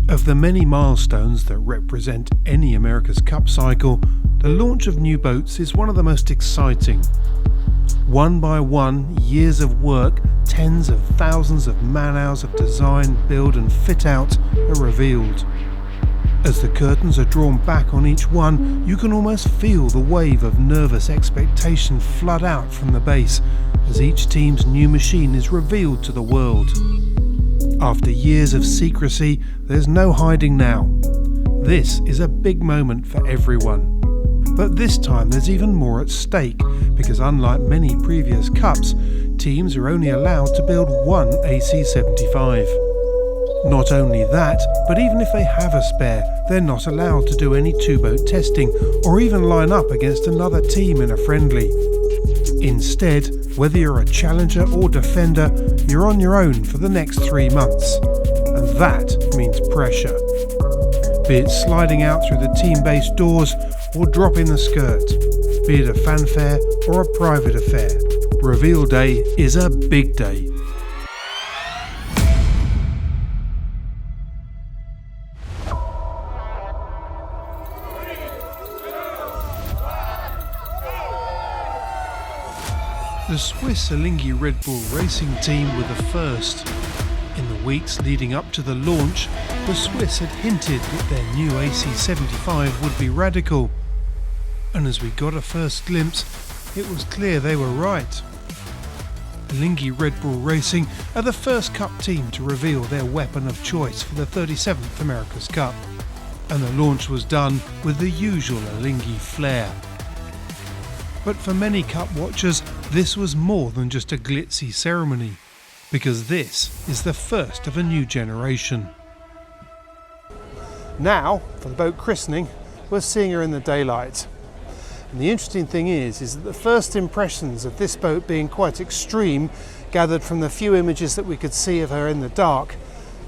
Of the many milestones that represent any America's Cup cycle, the launch of new boats is one of the most exciting. One by one, years of work, tens of thousands of man-hours of design, build and fit out are revealed. As the curtains are drawn back on each one, you can almost feel the wave of nervous expectation flood out from the base as each team's new machine is revealed to the world. After years of secrecy, there's no hiding now. This is a big moment for everyone. But this time there's even more at stake, because unlike many previous Cups, teams are only allowed to build one AC75. Not only that, but even if they have a spare, they're not allowed to do any two-boat testing or even line up against another team in a friendly. Instead, whether you're a challenger or defender, you're on your own for the next 3 months. And that means pressure. Be it sliding out through the team-based doors or dropping the skirt. Be it a fanfare or a private affair. Reveal day is a big day. The Swiss Alinghi Red Bull racing team were the first. In the weeks leading up to the launch, the Swiss had hinted that their new AC75 would be radical. And as we got a first glimpse, it was clear they were right. Alinghi Red Bull Racing are the first Cup team to reveal their weapon of choice for the 37th America's Cup. And the launch was done with the usual Alinghi flair. But for many Cup watchers, this was more than just a glitzy ceremony, because this is the first of a new generation. Now, for the boat christening, we're seeing her in the daylight. And the interesting thing is that the first impressions of this boat being quite extreme, gathered from the few images that we could see of her in the dark,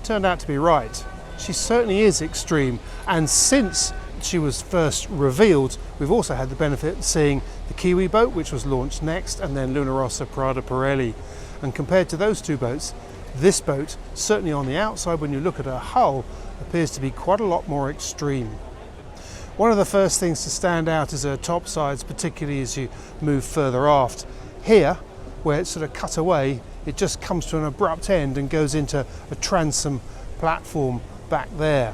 turned out to be right. She certainly is extreme, and since she was first revealed, we've also had the benefit of seeing the Kiwi boat, which was launched next, and then Luna Rossa Prada Pirelli. And compared to those two boats, this boat, certainly on the outside when you look at her hull, appears to be quite a lot more extreme. One of the first things to stand out is her topsides, particularly as you move further aft. Here, where it's sort of cut away, it just comes to an abrupt end and goes into a transom platform back there.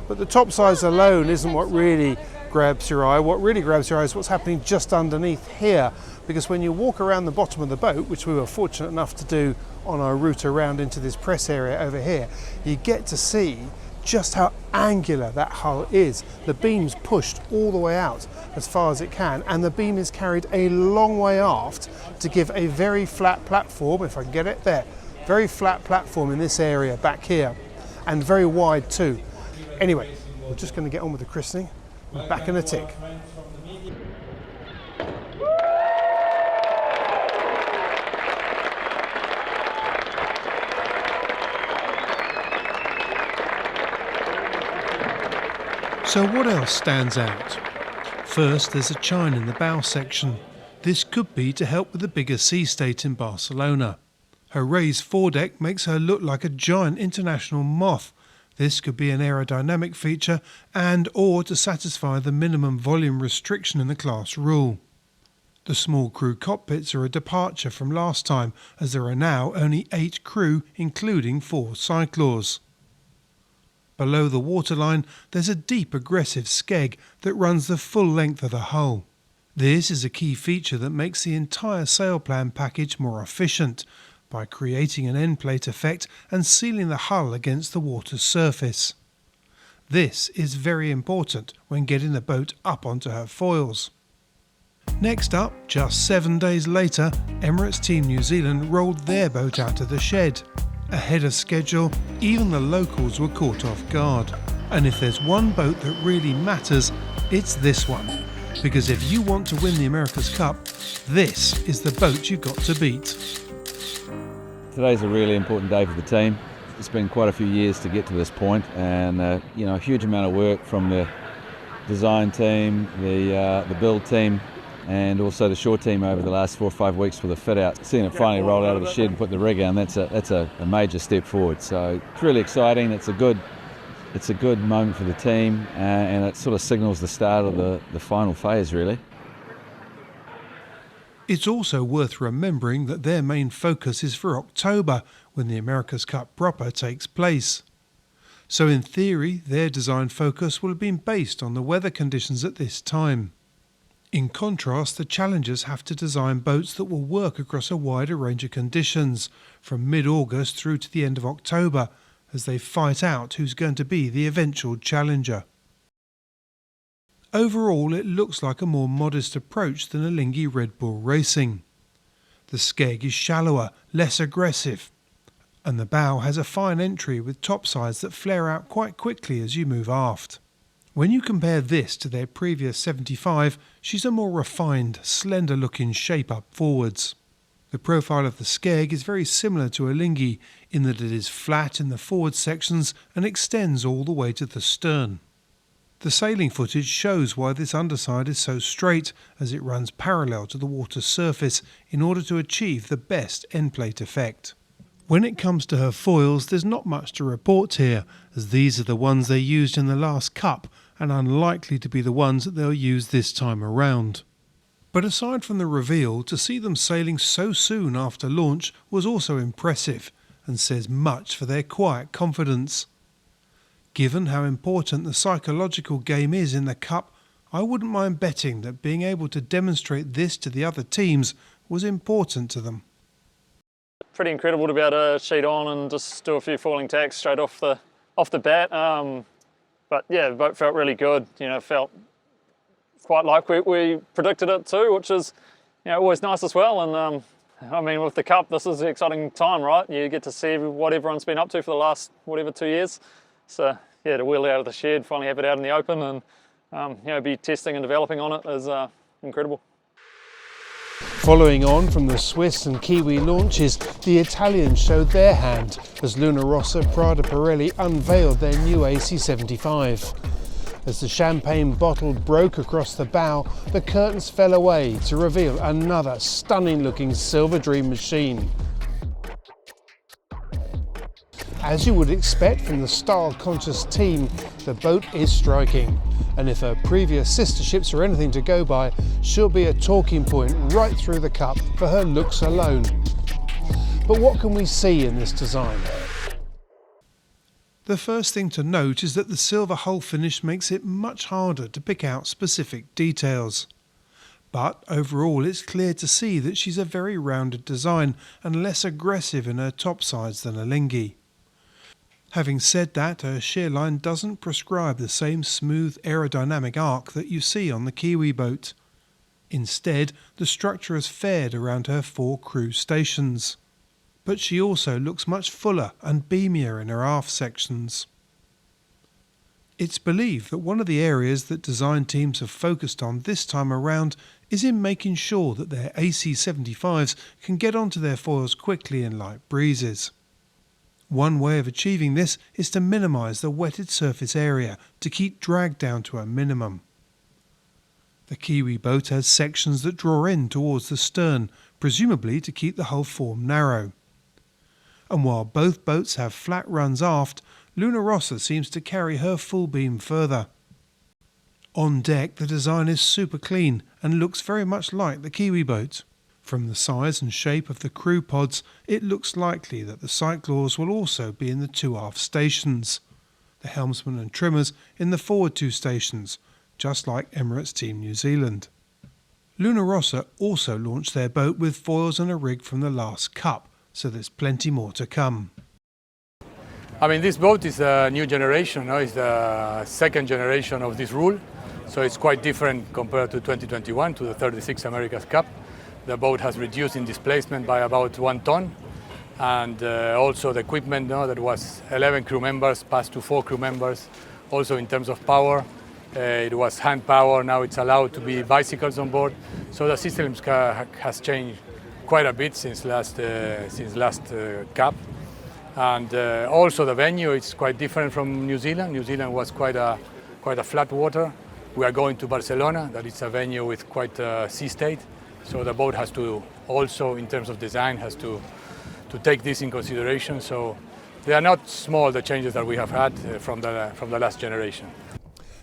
But the topsides alone isn't what really grabs your eye. What really grabs your eye is what's happening just underneath here, because when you walk around the bottom of the boat, which we were fortunate enough to do on our route around into this press area over here, you get to see just how angular that hull is. The beam's pushed all the way out as far as it can, and the beam is carried a long way aft to give a very flat platform, if I can get it there, very flat platform in this area back here, and very wide too. Anyway, we're just going to get on with the christening. We're back in a tick. So what else stands out? First, there's a chine in the bow section. This could be to help with the bigger sea state in Barcelona. Her raised foredeck makes her look like a giant international moth. This could be an aerodynamic feature and or to satisfy the minimum volume restriction in the class rule. The small crew cockpits are a departure from last time, as there are now only 8 crew, including 4 cyclors. Below the waterline, there's a deep aggressive skeg that runs the full length of the hull. This is a key feature that makes the entire sail plan package more efficient, by creating an end plate effect and sealing the hull against the water's surface. This is very important when getting the boat up onto her foils. Next up, just 7 days later, Emirates Team New Zealand rolled their boat out of the shed. Ahead of schedule, even the locals were caught off guard. And if there's one boat that really matters, it's this one. Because if you want to win the America's Cup, this is the boat you've got to beat. Today's a really important day for the team. It's been quite a few years to get to this point, and a huge amount of work from the design team, the build team, and also the shore team over the last 4 or 5 weeks for the fit out. Seeing it finally roll out of the shed and put the rig on, that's a major step forward. So it's really exciting. It's a good it's a good moment for the team, and it sort of signals the start of the final phase, really. It's also worth remembering that their main focus is for October, when the America's Cup proper takes place. So in theory, their design focus will have been based on the weather conditions at this time. In contrast, the challengers have to design boats that will work across a wider range of conditions, from mid-August through to the end of October, as they fight out who's going to be the eventual challenger. Overall, it looks like a more modest approach than Alinghi Red Bull Racing. The skeg is shallower, less aggressive, and the bow has a fine entry with topsides that flare out quite quickly as you move aft. When you compare this to their previous 75, she's a more refined, slender-looking shape up forwards. The profile of the skeg is very similar to Alinghi in that it is flat in the forward sections and extends all the way to the stern. The sailing footage shows why this underside is so straight, as it runs parallel to the water's surface in order to achieve the best endplate effect. When it comes to her foils, there's not much to report here, as these are the ones they used in the last Cup and unlikely to be the ones that they'll use this time around. But aside from the reveal, to see them sailing so soon after launch was also impressive and says much for their quiet confidence. Given how important the psychological game is in the Cup, I wouldn't mind betting that being able to demonstrate this to the other teams was important to them. Pretty incredible to be able to sheet on and just do a few falling tacks straight off the bat. But yeah, the boat felt really good. Felt quite like we predicted it too, which is always nice as well. And I mean, with the Cup, this is an exciting time, right? You get to see what everyone's been up to for the last 2 years. So yeah, to wheel it out of the shed, finally have it out in the open, and be testing and developing on it is incredible. Following on from the Swiss and Kiwi launches, the Italians showed their hand as Luna Rossa Prada Pirelli unveiled their new AC75. As the champagne bottle broke across the bow, the curtains fell away to reveal another stunning-looking Silver Dream machine. As you would expect from the style-conscious team, the boat is striking, and if her previous sister ships are anything to go by, she'll be a talking point right through the Cup for her looks alone. But what can we see in this design? The first thing to note is that the silver hull finish makes it much harder to pick out specific details. But overall, it's clear to see that she's a very rounded design and less aggressive in her topsides than Alinghi. Having said that, her shear line doesn't prescribe the same smooth aerodynamic arc that you see on the Kiwi boat. Instead, the structure has fared around her 4 cruise stations. But she also looks much fuller and beamier in her aft sections. It's believed that one of the areas that design teams have focused on this time around is in making sure that their AC75s can get onto their foils quickly in light breezes. One way of achieving this is to minimise the wetted surface area to keep drag down to a minimum. The Kiwi boat has sections that draw in towards the stern, presumably to keep the hull form narrow. And while both boats have flat runs aft, Luna Rossa seems to carry her full beam further. On deck, the design is super clean and looks very much like the Kiwi boat. From the size and shape of the crew pods, it looks likely that the cyclors will also be in the 2 aft stations, the helmsman and trimmers in the forward 2 stations, just like Emirates Team New Zealand. Luna Rossa also launched their boat with foils and a rig from the last Cup, so there's plenty more to come. I mean, this boat is a new generation, it's the second generation of this rule, so it's quite different compared to 2021, to the 36 America's Cup. The boat has reduced in displacement by about 1 ton, and also the equipment that was 11 crew members passed to 4 crew members. Also in terms of power, it was hand power, now it's allowed to be bicycles on board. So the system has changed quite a bit since last Cup. And also the venue is quite different from New Zealand. New Zealand was quite a flat water. We are going to Barcelona, that is a venue with quite a sea state. So the boat has to also, in terms of design, has to take this in consideration. So They are not small, the changes that we have had from the last generation.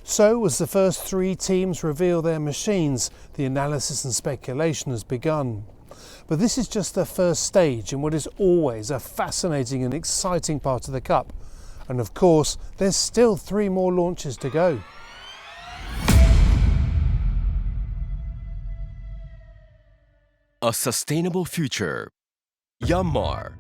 So, as the first 3 teams reveal their machines, the analysis and speculation has begun. But this is just the first stage in what is always a fascinating and exciting part of the Cup. And of course, there's still 3 more launches to go. A sustainable future. Yanmar.